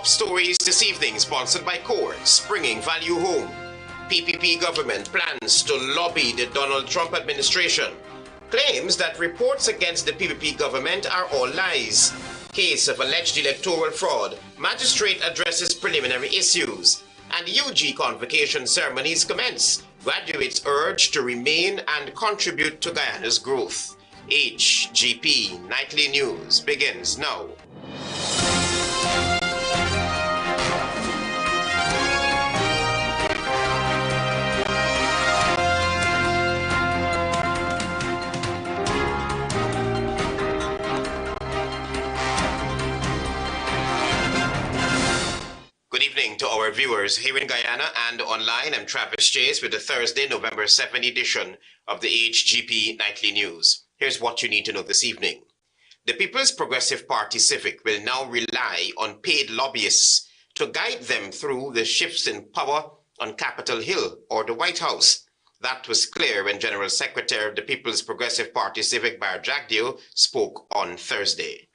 Top stories this evening sponsored by Courts, bringing value home. PPP government plans to lobby the Donald Trump administration. Claims that reports against the PPP government are all lies. Case of alleged electoral fraud. Magistrate addresses preliminary issues. And UG convocation ceremonies commence. Graduates urged to remain and contribute to Guyana's growth. HGP Nightly News begins now. Good evening to our viewers here in Guyana and online. I'm Travis Chase with the Thursday, November 2nd edition of the HGP Nightly News. Here's what you need to know this evening. The People's Progressive Party Civic will now rely on paid lobbyists to guide them through the shifts in power on Capitol Hill or the White House. That was clear when General Secretary of the People's Progressive Party Civic, Bar Jagdeo, spoke on Thursday.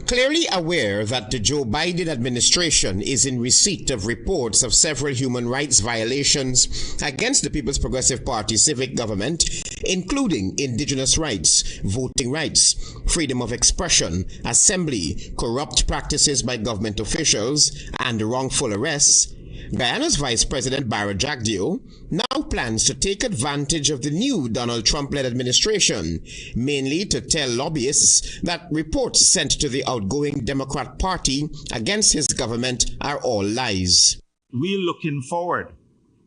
Clearly aware that the Joe Biden administration is in receipt of reports of several human rights violations against the People's Progressive Party civic government, including indigenous rights, voting rights, freedom of expression, assembly, corrupt practices by government officials, and wrongful arrests, Guyana's Vice President Bar Jagdeo now plans to take advantage of the new Donald Trump-led administration, mainly to tell lobbyists that reports sent to the outgoing Democrat Party against his government are all lies. We're looking forward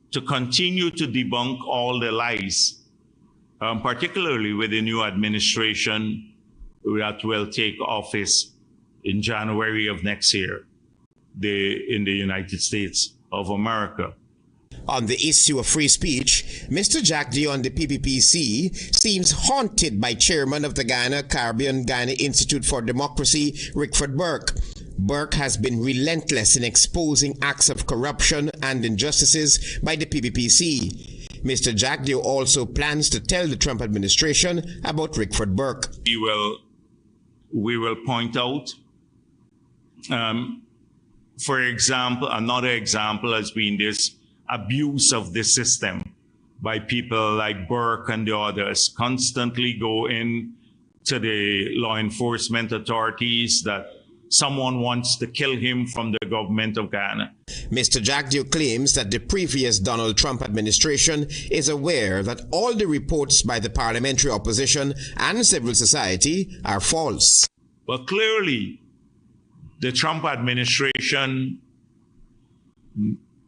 to continue to debunk all the lies, particularly with the new administration that will take office in January of next year in the United States of America. On the issue of free speech, Mr. Jagdeo on the PPPC seems haunted by chairman of the Guyana Institute for Democracy, Rickford Burke. Burke has been relentless in exposing acts of corruption and injustices by the PPPC. Mr. Jagdeo also plans to tell the Trump administration about Rickford Burke. We will point out for example, another example has been this abuse of the system by people like Burke and the others, constantly go in to the law enforcement authorities that someone wants to kill him from the government of Guyana. Mr. Jagdeo claims that the previous Donald Trump administration is aware that all the reports by the parliamentary opposition and civil society are false. Well, clearly, the Trump administration,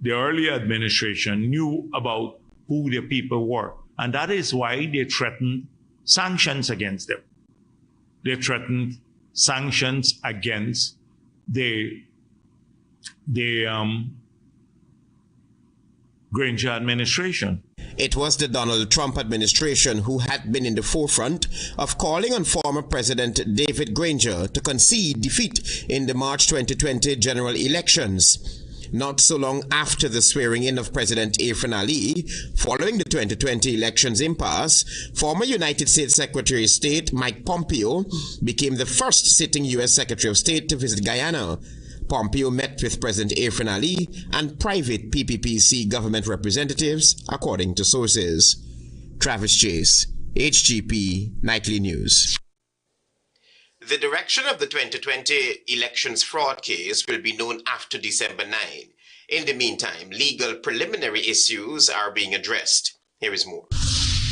the earlier administration, knew about who the people were. And that is why they threatened sanctions against them. They threatened sanctions against the Granger administration. It was the Donald Trump administration who had been in the forefront of calling on former President David Granger to concede defeat in the March 2020 general elections. Not so long after the swearing-in of President Irfan Ali, following the 2020 elections impasse, former United States Secretary of State Mike Pompeo became the first sitting U.S. Secretary of State to visit Guyana. Pompeo met with President Irfan Ali and private PPPC government representatives, according to sources. Travis Chase, HGP Nightly News. The direction of the 2020 elections fraud case will be known after December 9. In the meantime, legal preliminary issues are being addressed. Here is more.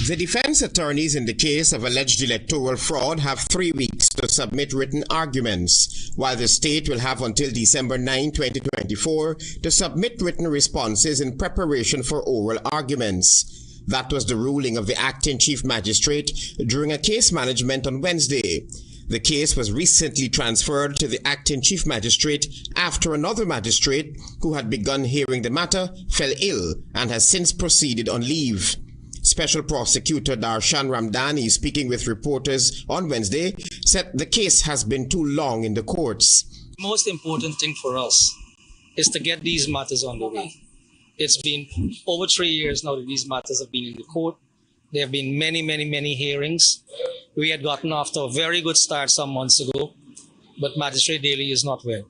The defense attorneys in the case of alleged electoral fraud have 3 weeks to submit written arguments, while the state will have until December 9, 2024 to submit written responses in preparation for oral arguments. That was the ruling of the acting chief magistrate during a case management on Wednesday. The case was recently transferred to the acting chief magistrate after another magistrate who had begun hearing the matter fell ill and has since proceeded on leave. Special Prosecutor Darshan Ramdani, speaking with reporters on Wednesday, said the case has been too long in the courts. The most important thing for us is to get these matters on the way. It's been over 3 years now that these matters have been in the court. There have been many hearings. We had gotten off to a very good start some months ago, but Magistrate Daly is not well.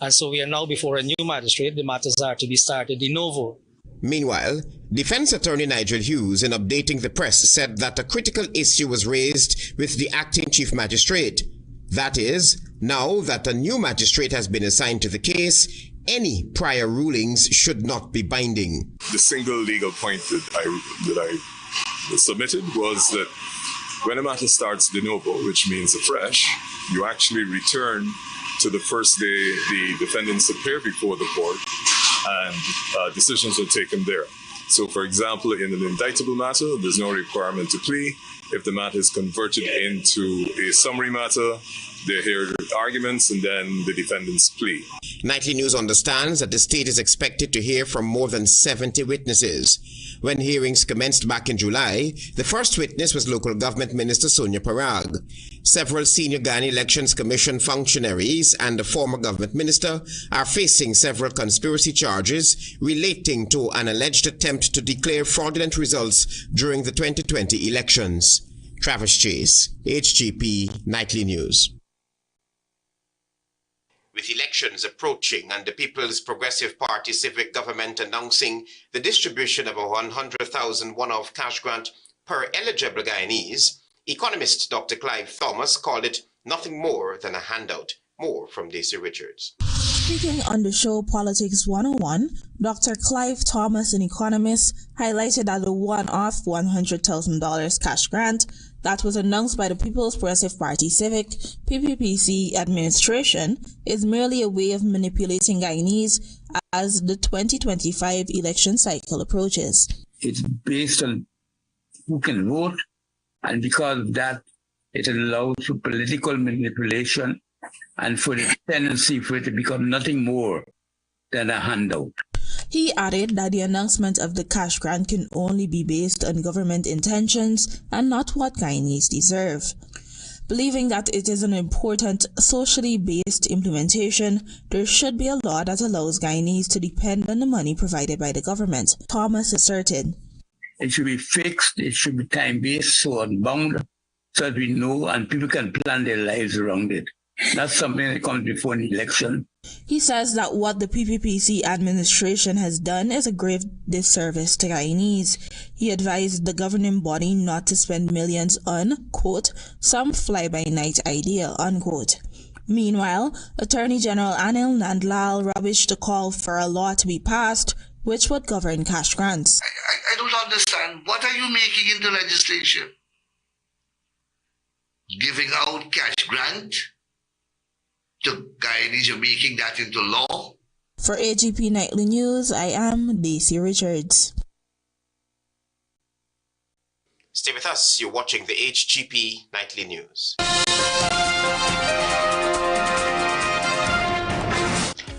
And so we are now before a new magistrate. The matters are to be started de novo. Meanwhile, Defense Attorney Nigel Hughes, in updating the press, said that a critical issue was raised with the acting chief magistrate. That is, now that a new magistrate has been assigned to the case, any prior rulings should not be binding. The single legal point that I submitted was that when a matter starts de novo, which means afresh, you actually return to the first day the defendants appear before the court and decisions are taken there. So, for example, in an indictable matter, there's no requirement to plea. If the matter is converted into a summary matter, they hear arguments and then the defendants plea. Nightly News understands that the state is expected to hear from more than 70 witnesses. When hearings commenced back in July, the first witness was Local Government Minister Sonia Parag. Several senior Guyana Elections Commission functionaries and a former government minister are facing several conspiracy charges relating to an alleged attempt to declare fraudulent results during the 2020 elections. Travis Chase, HGP Nightly News. With elections approaching and the People's Progressive Party civic government announcing the distribution of a 100,000 one-off cash grant per eligible Guyanese, economist Dr. Clive Thomas called it nothing more than a handout. More from Daisy Richards. Speaking on the show Politics 101, Dr. Clive Thomas, an economist, highlighted that the one-off $100,000 cash grant that was announced by the People's Progressive Party Civic PPPC administration is merely a way of manipulating Guyanese as the 2025 election cycle approaches. It's based on who can vote, and because of that, it allows for political manipulation and for the tendency for it to become nothing more than a handout. He added that the announcement of the cash grant can only be based on government intentions and not what Guyanese deserve. Believing that it is an important socially based implementation, there should be a law that allows Guyanese to depend on the money provided by the government, Thomas asserted. It should be fixed, it should be time-based, so unbound, so that we know and people can plan their lives around it. That's something that comes before an election. He says that what the PPPC administration has done is a grave disservice to Guyanese. He advised the governing body not to spend millions on, quote, some fly-by-night idea, unquote. Meanwhile, Attorney General Anil Nandlal rubbished the call for a law to be passed which would govern cash grants. I don't understand. What are you making into legislation? Giving out cash grant to Guyanese, you're making that into law? For HGP Nightly News, I am Daisy Richards. Stay with us. You're watching the HGP Nightly News.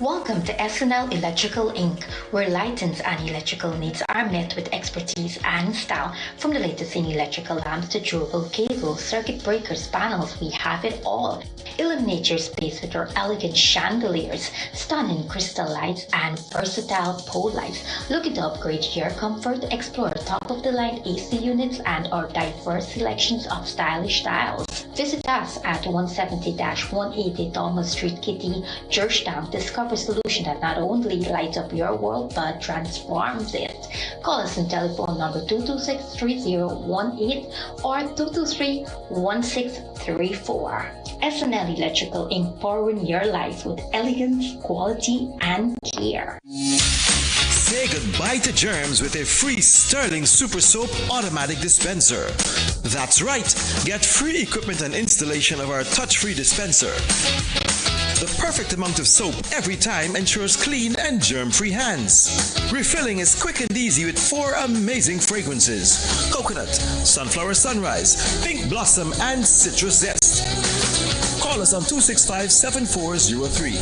Welcome to SNL Electrical Inc., where lighting and electrical needs are met with expertise and style. From the latest in electrical lamps to durable cables, circuit breakers, panels, we have it all. Illuminate your space with our elegant chandeliers, stunning crystal lights, and versatile pole lights. Looking to upgrade your comfort? Explore top-of-the-line AC units and our diverse selections of stylish styles. Visit us at 170-180 Thomas Street, Kitty, Georgetown. Discover a solution that not only lights up your world but transforms it. Call us on telephone number 226-3018 or 223-1634. SNL Electrical Inc., powering your life with elegance, quality, and care. Say goodbye to germs with a free Sterling Super Soap automatic dispenser. That's right, get free equipment and installation of our touch-free dispenser. The perfect amount of soap every time ensures clean and germ-free hands. Refilling is quick and easy with 4 amazing fragrances: coconut, sunflower sunrise, pink blossom, and citrus zest. Call us on 265-7403.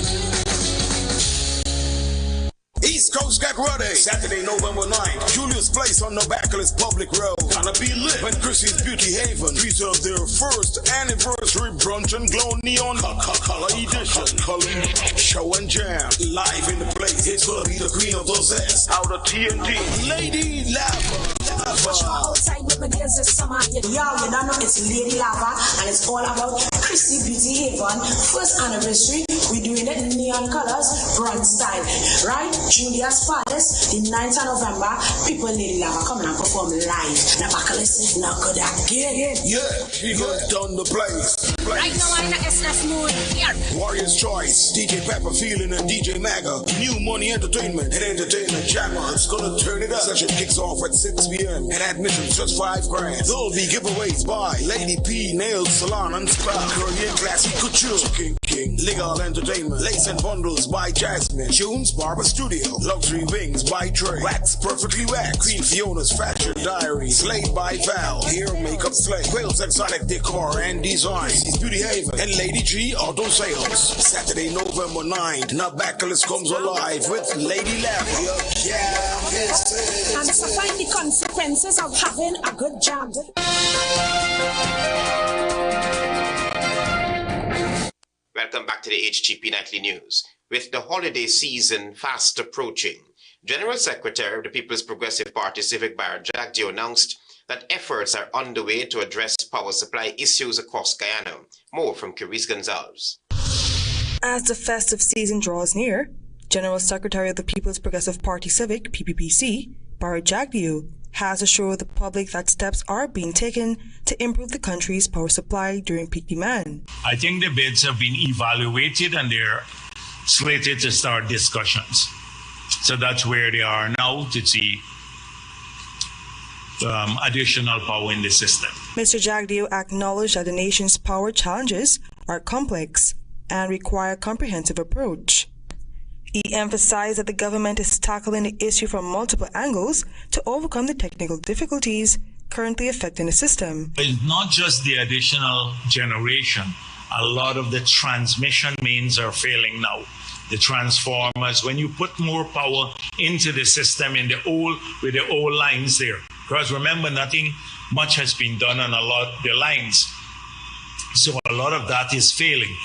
East Coast get ready. Saturday, November 9th. Julius Place on Novaculous Public Road. Gonna be lit when Chrissy's Beauty Haven preserve their first anniversary brunch and glow neon color edition. Color show and jam. Live in the place. It's gonna be the Queen of those S. Out of TNT. Lady Lava. outside with my days this summer. Yo, you don't know it's Lady Lava and it's all about Chrissy Beauty Haven. First anniversary, we're doing it in neon colors, bronze style. Right? Julia's Palace, the 9th of November, people Lady Lava coming and perform live. Now Bacalus, now good again. Yeah, she goes down the place. Right now I'm in the SF mood. Here. Warrior's Choice, DJ Pepper Feeling and DJ Maga. New Money Entertainment and Entertainment Jammers gonna turn it up. Session kicks off at 6 p.m. and admission's just $5 grand. There'll be giveaways by Lady P Nails Salon and Spa, Korean Classic Couture, Chicken King, Legal Entertainment, Lace and Bundles by Jasmine, Tunes Barber Studio, Luxury Wings by Trey, Wax Perfectly Wax, Queen Fiona's Fashion Diaries, Slayed by Val, Hair Makeup Slay, Quills Exotic Decor and Design, Beauty Haven, and Lady G Auto Sales. Saturday, November 9th, now Bacalus comes alive with Lady Lava. And find the consequences of having a good job. Welcome back to the HGP Nightly News. With the holiday season fast approaching, General Secretary of the People's Progressive Party, Civic Barrett Jagdio, announced that efforts are underway to address power supply issues across Guyana. More from Carice Gonzalez. As the festive season draws near, General Secretary of the People's Progressive Party Civic, PPPC, Barrett Jagdio, has assured the public that steps are being taken to improve the country's power supply during peak demand. I think the bids have been evaluated and they're slated to start discussions. So that's where they are now to see additional power in the system. Mr. Jagdio acknowledged that the nation's power challenges are complex and require a comprehensive approach. He emphasized that the government is tackling the issue from multiple angles to overcome the technical difficulties currently affecting the system. It's not just the additional generation. A lot of the transmission mains are failing now. The transformers, when you put more power into the system with the old lines there, because remember, nothing much has been done on a lot of the lines. So a lot of that is failing.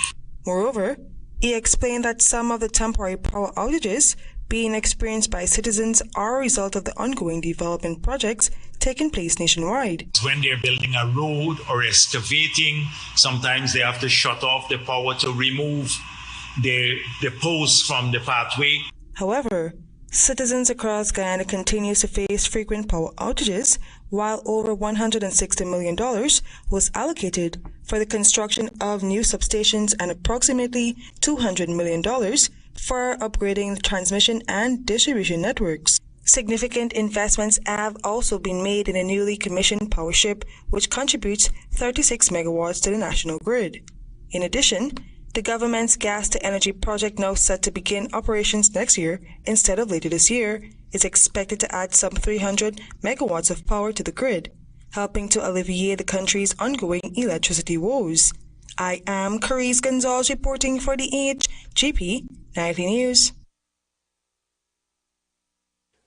Moreover, he explained that some of the temporary power outages being experienced by citizens are a result of the ongoing development projects taking place nationwide. When they're building a road or excavating, sometimes they have to shut off the power to remove the posts from the pathway. However, citizens across Guyana continue to face frequent power outages, while over $160 million was allocated for the construction of new substations and approximately $200 million for upgrading the transmission and distribution networks. Significant investments have also been made in a newly commissioned power ship, which contributes 36 megawatts to the national grid. In addition, the government's gas-to-energy project, now set to begin operations next year instead of later this year, is expected to add some 300 megawatts of power to the grid, helping to alleviate the country's ongoing electricity woes. I am Carice Gonzalez reporting for the HGP Nightly News.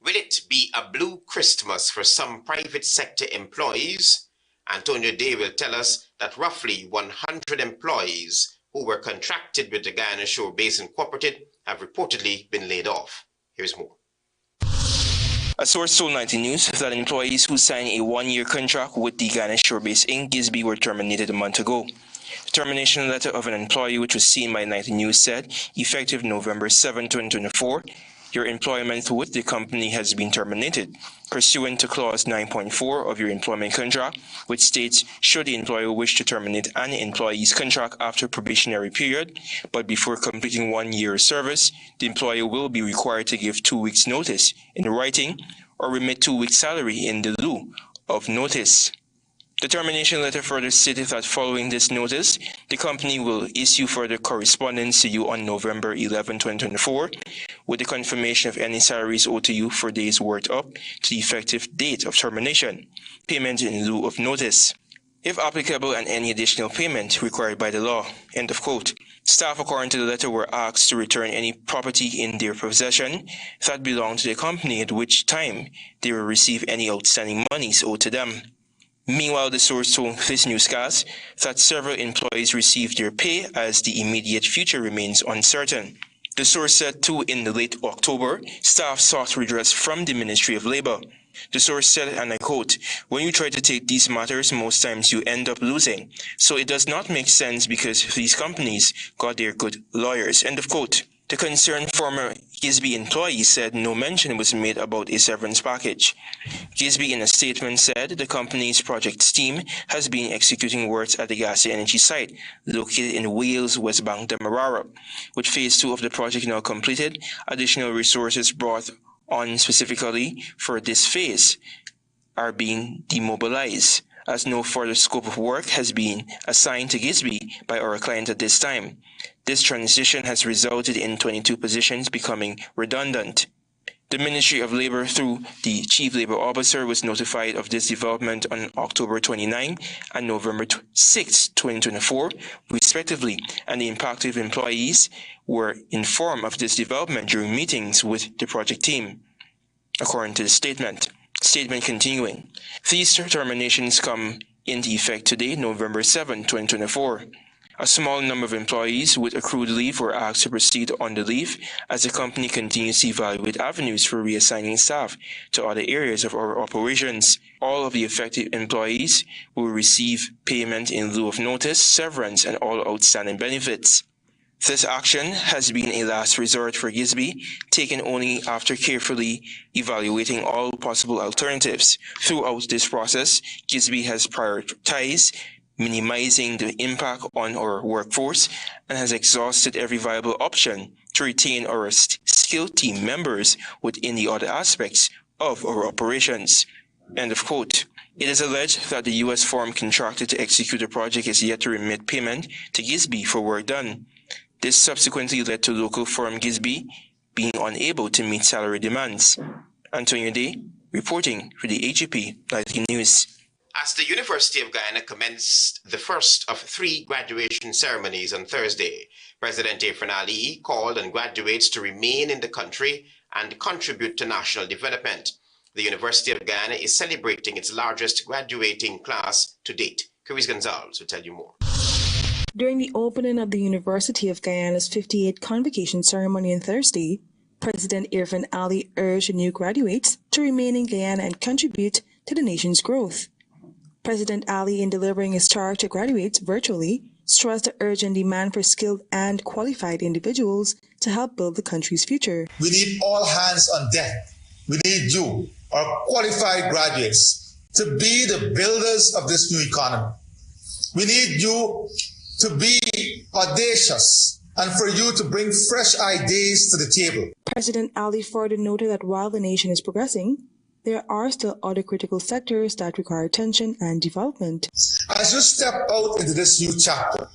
Will it be a blue Christmas for some private sector employees? Antonio Day will tell us that roughly 100 employees who were contracted with the Guyana Shore Basin Cooperative have reportedly been laid off. Here's more. A source told 90 News that employees who signed a one-year contract with the Guyana Shore Base Inc. Gisby were terminated a month ago. The termination letter of an employee, which was seen by 90 News, said, effective November 7, 2024, your employment with the company has been terminated, pursuant to Clause 9.4 of your employment contract, which states, should the employer wish to terminate an employee's contract after probationary period, but before completing 1 year's service, the employer will be required to give 2 weeks' notice in writing or remit 2 weeks' salary in the lieu of notice. The termination letter further stated that following this notice, the company will issue further correspondence to you on November 11, 2024, with the confirmation of any salaries owed to you for days worked up to the effective date of termination, payment in lieu of notice, if applicable, and any additional payment required by the law. End of quote. Staff, according to the letter, were asked to return any property in their possession that belonged to the company, at which time they will receive any outstanding monies owed to them. Meanwhile, the source told this newscast that several employees received their pay as the immediate future remains uncertain. The source said too, in the late October, staff sought redress from the Ministry of Labour. The source said, and I quote, "When you try to take these matters, most times you end up losing. So it does not make sense because these companies got their good lawyers," end of quote. The concerned former Gisby employee said no mention was made about a severance package. Gisby in a statement said the company's project team has been executing works at the gas energy site located in Wales, West Bank, Demerara. With phase 2 of the project now completed, additional resources brought on specifically for this phase are being demobilized, as no further scope of work has been assigned to Gisby by our client at this time. This transition has resulted in 22 positions becoming redundant. The Ministry of Labour, through the Chief Labour Officer, was notified of this development on October 29 and November 6, 2024, respectively, and the impacted employees were informed of this development during meetings with the project team, according to the statement. Statement continuing. These terminations come into effect today, November 7, 2024. A small number of employees with accrued leave were asked to proceed on the leave as the company continues to evaluate avenues for reassigning staff to other areas of our operations. All of the affected employees will receive payment in lieu of notice, severance, and all outstanding benefits. This action has been a last resort for Gisby, taken only after carefully evaluating all possible alternatives. Throughout this process, Gisby has prioritized minimizing the impact on our workforce and has exhausted every viable option to retain our skilled team members within the other aspects of our operations. End of quote. It is alleged that the U.S. firm contracted to execute the project is yet to remit payment to Gisby for work done. This subsequently led to local firm Gisby being unable to meet salary demands. Antonio Day, reporting for the HGP Nightly News. As the University of Guyana commenced the first of 3 graduation ceremonies on Thursday, President Ifran Ali called on graduates to remain in the country and contribute to national development. The University of Guyana is celebrating its largest graduating class to date. Caris Gonzalez will tell you more. During the opening of the University of Guyana's 58th convocation ceremony on Thursday, President Ifran Ali urged new graduates to remain in Guyana and contribute to the nation's growth. President Ali, in delivering his charge to graduates virtually, stressed the urgent demand for skilled and qualified individuals to help build the country's future. We need all hands on deck. We need you, our qualified graduates, to be the builders of this new economy. We need you to be audacious and for you to bring fresh ideas to the table. President Ali further noted that while the nation is progressing, there are still other critical sectors that require attention and development. As you step out into this new chapter,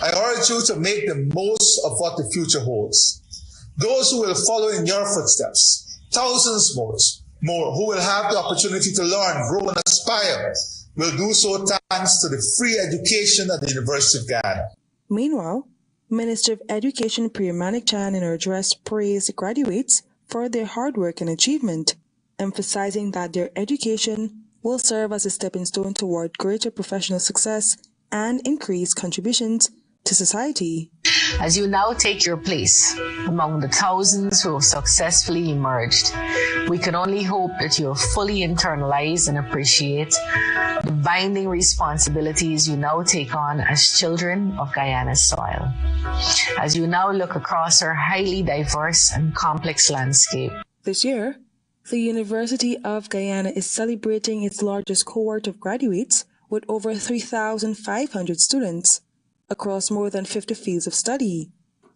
I urge you to make the most of what the future holds. Those who will follow in your footsteps, thousands more who will have the opportunity to learn, grow, and aspire, will do so thanks to the free education at the University of Guyana. Meanwhile, Minister of Education Priya Manik Chan in her address praised the graduates for their hard work and achievement, emphasizing that their education will serve as a stepping stone toward greater professional success and increased contributions to society. As you now take your place among the thousands who have successfully emerged, we can only hope that you have fully internalized and appreciate the binding responsibilities you now take on as children of Guyana's soil. As you now look across our highly diverse and complex landscape. This year, the University of Guyana is celebrating its largest cohort of graduates with over 3,500 students across more than 50 fields of study.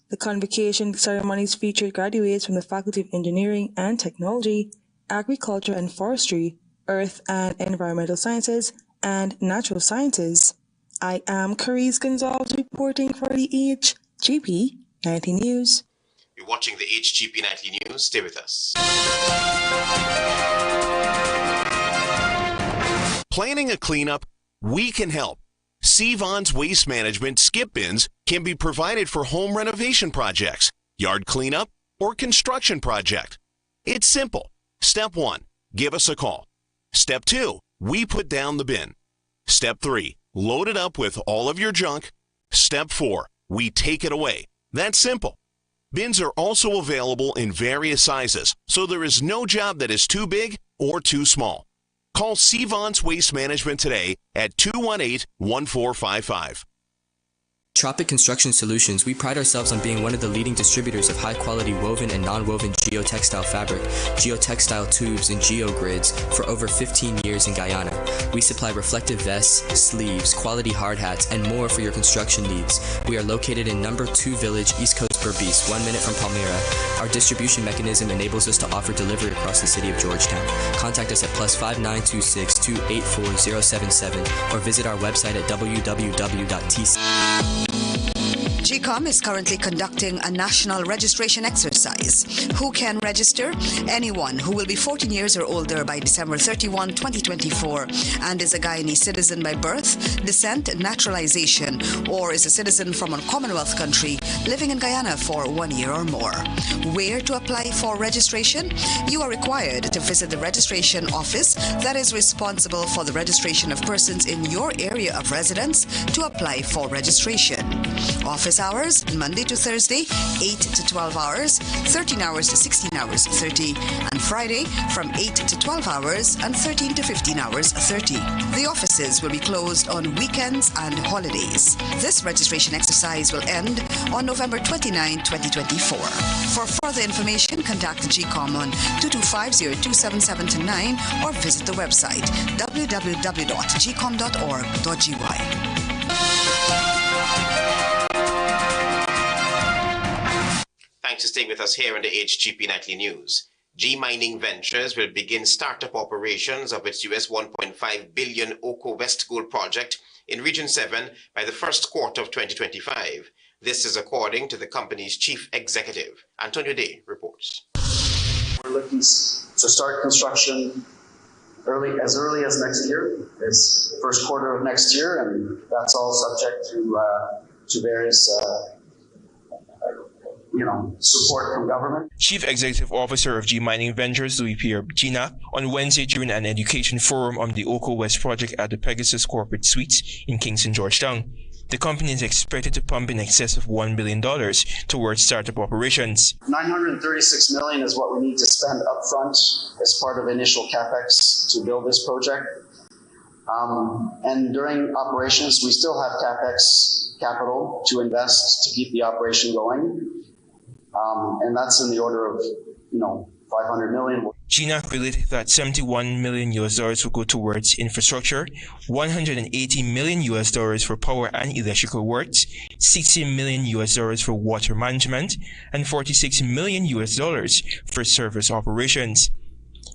The convocation ceremonies featured graduates from the Faculty of Engineering and Technology, Agriculture and Forestry, Earth and Environmental Sciences, and Natural Sciences. I am Caris Gonzalez reporting for the HGP Nightly News. You're watching the HGP Nightly News. Stay with us. Planning a cleanup? We can help. Sevon's Waste Management skip bins can be provided for home renovation projects, yard cleanup, or construction project. It's simple. Step 1, give us a call. Step 2, we put down the bin. Step 3, load it up with all of your junk. Step 4, we take it away. That's simple. Bins are also available in various sizes, so there is no job that is too big or too small. Call Sevon's Waste Management today at 218-1455. Tropic Construction Solutions, we pride ourselves on being one of the leading distributors of high-quality woven and non-woven geotextile fabric, geotextile tubes, and geogrids for over 15 years in Guyana. We supply reflective vests, sleeves, quality hard hats, and more for your construction needs. We are located in number 2 Village, East Coast, Berbice, 1 minute from Palmyra. Our distribution mechanism enables us to offer delivery across the city of Georgetown. Contact us at +5926 284 077 or visit our website at www.tc. GCOM is currently conducting a national registration exercise. Who can register? Anyone who will be 14 years or older by December 31, 2024 and is a Guyanese citizen by birth, descent, naturalization, or is a citizen from a Commonwealth country living in Guyana for 1 year or more. Where to apply for registration? You are required to visit the registration office that is responsible for the registration of persons in your area of residence to apply for registration. Office hours, Monday to Thursday, 8 to 12 hours, 13 hours to 16 hours 30, and Friday from 8 to 12 hours and 13 to 15 hours 30. The offices will be closed on weekends and holidays. This registration exercise will end on November 29, 2024. For further information, contact the GCOM on 225-027729 or visit the website www.gcom.org.gy. Thanks for staying with us here on the HGP Nightly News. G Mining Ventures will begin startup operations of its US $1.5 billion Oko West Gold project in Region 7 by the first quarter of 2025. This is according to the company's chief executive. Antonio Day reports. We're looking to start construction as early as next year. It's first quarter of next year, and that's all subject to various support from government. Chief Executive Officer of G Mining Ventures, Louis Pierre Gina, on Wednesday during an education forum on the Oko West project at the Pegasus Corporate Suites in Kingston, Georgetown. The company is expected to pump in excess of $1 billion towards startup operations. $936 million is what we need to spend upfront as part of initial capex to build this project. And during operations, we still have capex capital to invest to keep the operation going. And that's in the order of, $500 million. Gina related that $71 million will go towards infrastructure, $180 million for power and electrical works, $60 million for water management, and $46 million for service operations.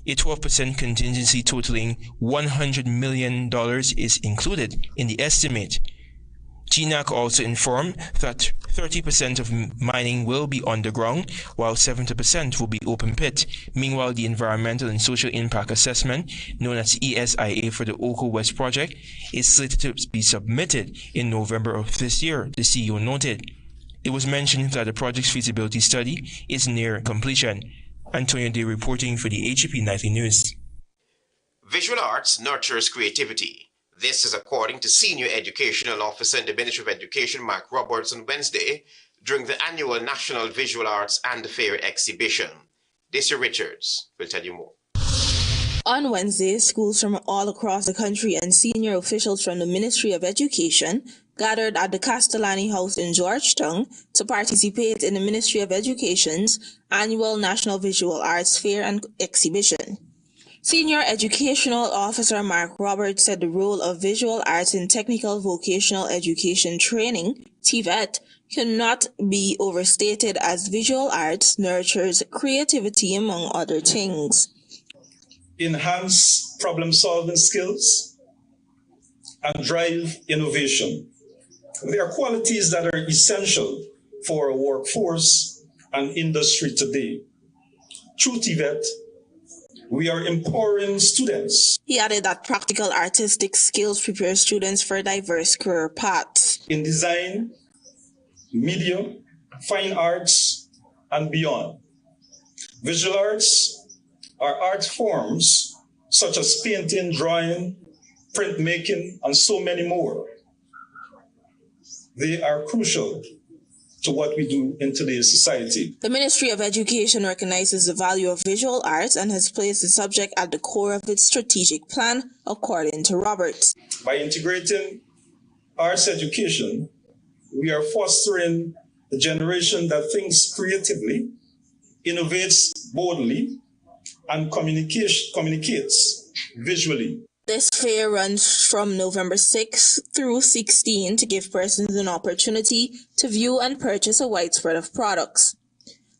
A 12% contingency totaling $100 million is included in the estimate. GNAC also informed that 30% of mining will be underground, while 70% will be open pit. Meanwhile, the Environmental and Social Impact Assessment, known as ESIA for the Oko West project, is slated to be submitted in November of this year, the CEO noted. It was mentioned that the project's feasibility study is near completion. Antonio Day reporting for the HGP Nightly News. Visual arts nurtures creativity. This is according to Senior Educational Officer in the Ministry of Education, Mark Roberts, on Wednesday during the annual National Visual Arts and Fair exhibition. Daisy Richards will tell you more. On Wednesday, schools from all across the country and senior officials from the Ministry of Education gathered at the Castellani House in Georgetown to participate in the Ministry of Education's annual National Visual Arts Fair and exhibition. Senior Educational Officer Mark Roberts said the role of visual arts in technical vocational education training, TVET, cannot be overstated, as visual arts nurtures creativity among other things. Enhance problem-solving skills and drive innovation. They are qualities that are essential for a workforce and industry today. Through TVET, we are empowering students. He added that practical artistic skills prepare students for diverse career paths in design, media, fine arts, and beyond. Visual arts are art forms such as painting, drawing, printmaking, and so many more. They are crucial to what we do in today's society. The Ministry of Education recognizes the value of visual arts and has placed the subject at the core of its strategic plan, according to Roberts. By integrating arts education, we are fostering a generation that thinks creatively, innovates boldly, and communicates visually. This fair runs from November 6 through 16 to give persons an opportunity to view and purchase a widespread of products.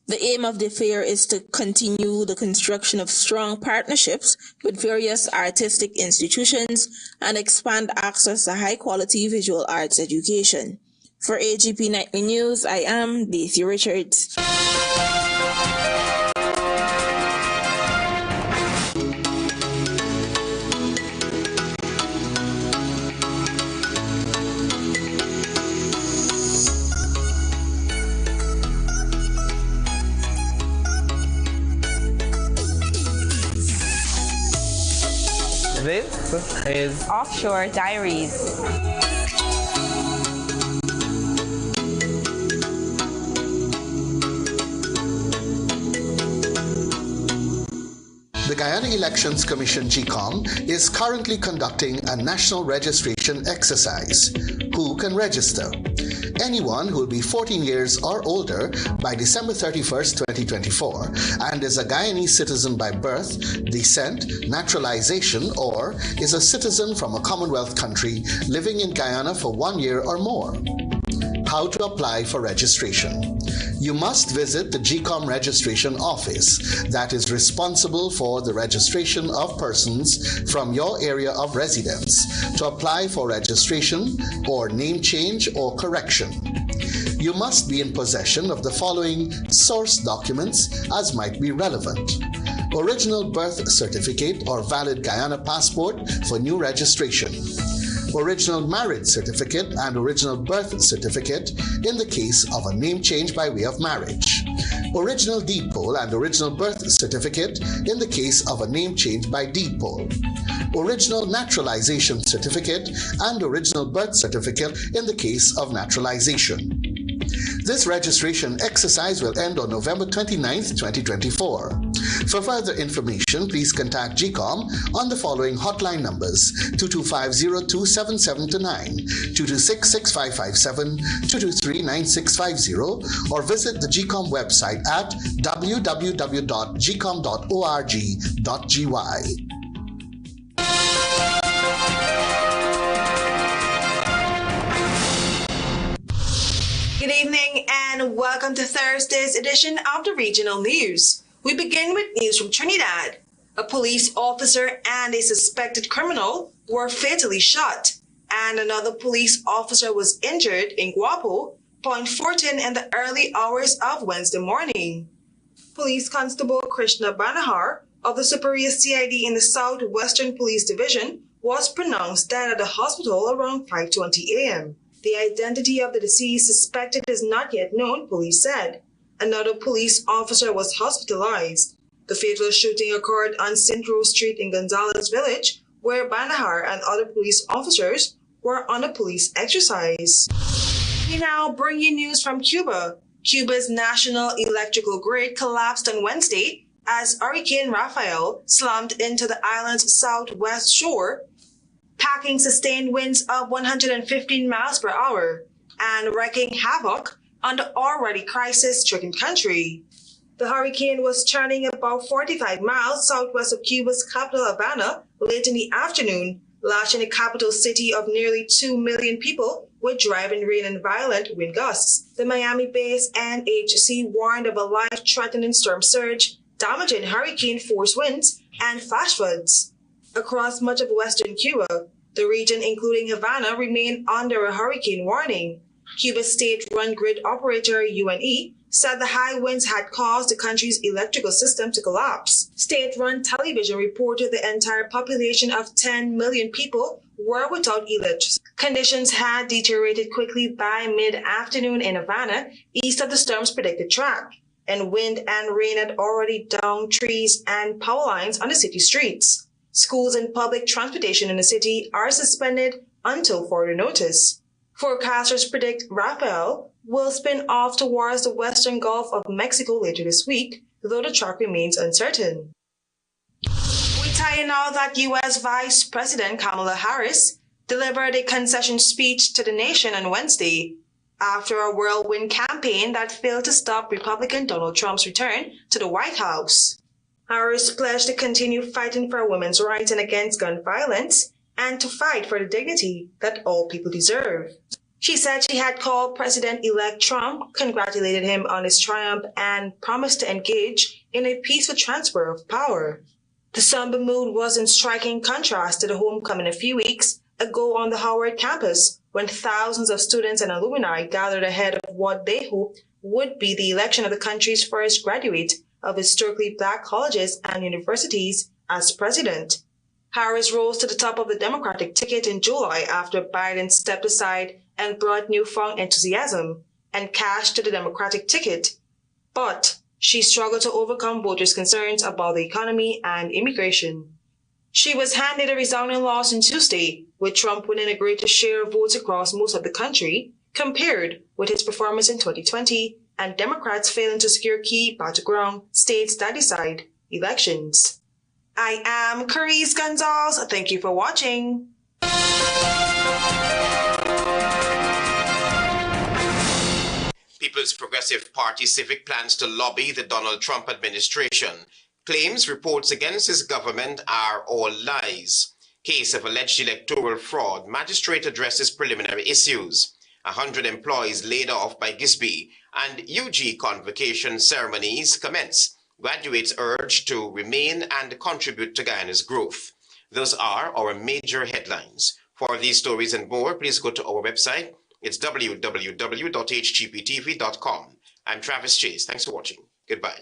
The aim of the fair is to continue the construction of strong partnerships with various artistic institutions and expand access to high-quality visual arts education. For HGP Nightly News, I am Daisy Richards. This is Offshore Diaries. The Guyana Elections Commission GCOM is currently conducting a national registration exercise. Who can register? Anyone who will be 14 years or older by December 31st, 2024 and is a Guyanese citizen by birth, descent, naturalization, or is a citizen from a Commonwealth country living in Guyana for 1 year or more. How to apply for registration? You must visit the GCOM registration office that is responsible for the registration of persons from your area of residence to apply for registration or name change or correction. You must be in possession of the following source documents as might be relevant: original birth certificate or valid Guyana passport for new registration, original marriage certificate and original birth certificate in the case of a name change by way of marriage, original deed poll and original birth certificate in the case of a name change by deed poll, original naturalization certificate and original birth certificate in the case of naturalization. This registration exercise will end on November 29th, 2024. For further information, please contact GCOM on the following hotline numbers: 225-027729, 226-6557, 223-9650, or visit the GCOM website at www.gcom.org.gy. Good evening and welcome to Thursday's edition of the Regional News. We begin with news from Trinidad. A police officer and a suspected criminal were fatally shot, and another police officer was injured in Guapo, Point Fortin in the early hours of Wednesday morning. Police Constable Krishna Banahar of the Superior CID in the Southwestern Police Division was pronounced dead at the hospital around 5:20 a.m. The identity of the deceased suspected is not yet known, police said. Another police officer was hospitalized. The fatal shooting occurred on St. Rose Street in Gonzales Village, where Banahar and other police officers were on a police exercise. We now bring you news from Cuba. Cuba's national electrical grid collapsed on Wednesday as Hurricane Rafael slammed into the island's southwest shore, packing sustained winds of 115 miles per hour and wreaking havoc on the already crisis-stricken country. The hurricane was churning about 45 miles southwest of Cuba's capital, Havana, late in the afternoon, lashing the capital city of nearly 2 million people with driving rain and violent wind gusts. The Miami-based NHC warned of a life-threatening storm surge, damaging hurricane-force winds and flash floods. Across much of western Cuba, the region, including Havana, remained under a hurricane warning. Cuba's state-run grid operator, UNE, said the high winds had caused the country's electrical system to collapse. State-run television reported the entire population of 10 million people were without electricity. Conditions had deteriorated quickly by mid-afternoon in Havana, east of the storm's predicted track, and wind and rain had already downed trees and power lines on the city streets. Schools and public transportation in the city are suspended until further notice. Forecasters predict Rafael will spin off towards the western Gulf of Mexico later this week, though the track remains uncertain. We tell you now that U.S. Vice President Kamala Harris delivered a concession speech to the nation on Wednesday after a whirlwind campaign that failed to stop Republican Donald Trump's return to the White House. Harris pledged to continue fighting for women's rights and against gun violence and to fight for the dignity that all people deserve. She said she had called President-elect Trump, congratulated him on his triumph, and promised to engage in a peaceful transfer of power. The somber mood was in striking contrast to the homecoming a few weeks ago on the Howard campus, when thousands of students and alumni gathered ahead of what they hoped would be the election of the country's first graduate of historically black colleges and universities as president. Harris rose to the top of the Democratic ticket in July after Biden stepped aside and brought newfound enthusiasm and cash to the Democratic ticket. But she struggled to overcome voters' concerns about the economy and immigration. She was handed a resounding loss on Tuesday, with Trump winning a greater share of votes across most of the country compared with his performance in 2020, and Democrats failing to secure key battleground states that decide elections. I am Carice Gonzalez. Thank you for watching. People's Progressive Party civic plans to lobby the Donald Trump administration. Claims reports against his government are all lies. Case of alleged electoral fraud. Magistrate addresses preliminary issues. 100 employees laid off by Gisby. And UG convocation ceremonies commence. Graduates urged to remain and contribute to Guyana's growth. Those are our major headlines. For these stories and more, please go to our website. It's www.hgptv.com. I'm Travis Chase. Thanks for watching. Goodbye.